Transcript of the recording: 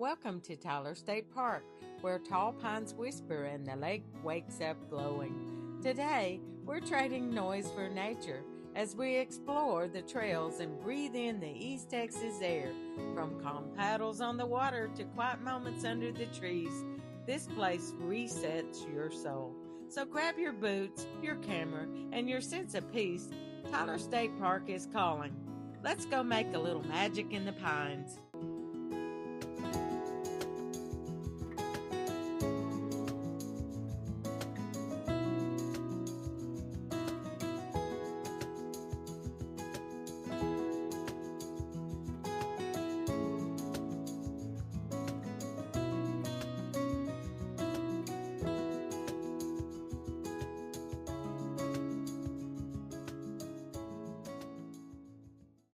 Welcome to Tyler State Park, where tall pines whisper and the lake wakes up glowing. Today, we're trading noise for nature as we explore the trails and breathe in the East Texas air. From calm paddles on the water to quiet moments under the trees, this place resets your soul. So grab your boots, your camera, and your sense of peace. Tyler State Park is calling. Let's go make a little magic in the pines.